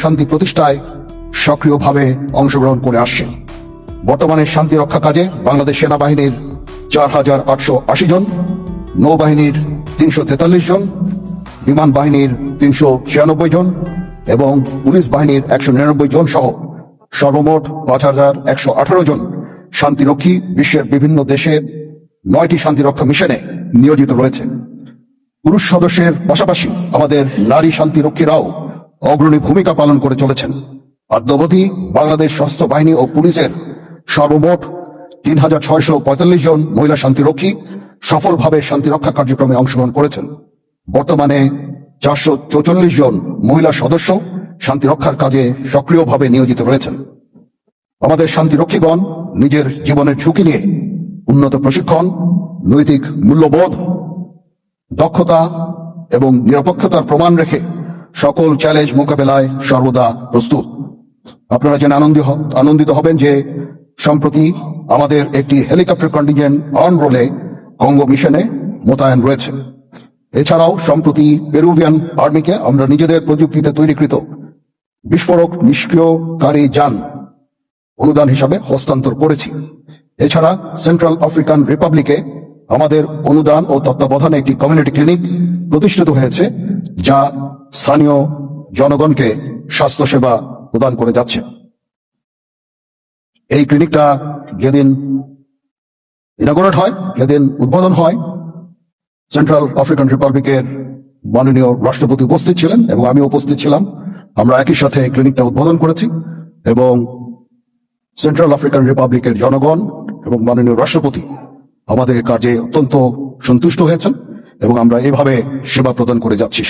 শান্তি প্রতিষ্ঠায় সক্রিয়ভাবে অংশগ্রহণ করে আসছে। বর্তমানে শান্তি রক্ষা কাজে বাংলাদেশ সেনাবাহিনীর 4,880 জন, নৌবাহিনীর 343 জন, বিমান বাহিনীর 396 জন এবং পুলিশ বাহিনীর 199 জন সহ সর্বমোট 5,118 জন শান্তিরক্ষী বিশ্বের বিভিন্ন দেশের 9টি শান্তিরক্ষা মিশনে নিয়োজিত রয়েছে। পুরুষ সদস্যের পাশাপাশি আমাদের নারী শান্তিরক্ষীরাও অগ্রণী ভূমিকা পালন করে চলেছেন। অদ্যাবধি বাংলাদেশ সশস্ত্র বাহিনী ও পুলিশের সর্বমোট 3,645 জন মহিলা শান্তিরক্ষী সফলভাবে শান্তিরক্ষা কার্যক্রমে অংশগ্রহণ করেছেন। বর্তমানে 444 জন মহিলা সদস্য শান্তিরক্ষার কাজে সক্রিয়ভাবে নিয়োজিত রয়েছেন। আমাদের শান্তিরক্ষীগণ নিজের জীবনের ঝুঁকি নিয়ে উন্নত প্রশিক্ষণ, নৈতিক মূল্যবোধ, দক্ষতা এবং নিরপেক্ষতার প্রমাণ রেখে সকল চ্যালেঞ্জ মোকাবেলায় সর্বদা প্রস্তুত। আপনারা জেনে আনন্দিত হবেন যে সম্প্রতি আমাদের একটি হেলিকপ্টার কন্টিনজেন্ট অন রোলে কঙ্গো মিশনে মোতায়েন রয়েছে। এছাড়াও সম্প্রতি পেরুভিয়ান আর্মিকে আমরা নিজেদের প্রযুক্তিতে তৈরিকৃত বিস্ফোরক নিষ্ক্রিয়কারী যান অনুদান হিসাবে হস্তান্তর করেছি। এছাড়া সেন্ট্রাল আফ্রিকান রিপাবলিকে আমাদের অনুদান ও তত্ত্বাবধানে একটি কমিউনিটি ক্লিনিক প্রতিষ্ঠিত হয়েছে, যা স্থানীয় জনগণকে স্বাস্থ্যসেবা প্রদান করে যাচ্ছে। এই ক্লিনিকটা যেদিন ইনগরেট হয়, যেদিন উদ্বোধন হয়, সেন্ট্রাল আফ্রিকান রিপাবলিকের মাননীয় রাষ্ট্রপতি উপস্থিত ছিলেন এবং আমি উপস্থিত ছিলাম। আমরা একই সাথে এই ক্লিনিকটা উদ্বোধন করেছি এবং সেন্ট্রাল আফ্রিকান রিপাবলিকের জনগণ এবং মাননীয় রাষ্ট্রপতি আমাদের কাজে অত্যন্ত সন্তুষ্ট হয়েছেন এবং আমরা এভাবে সেবা প্রদান করে যাচ্ছি।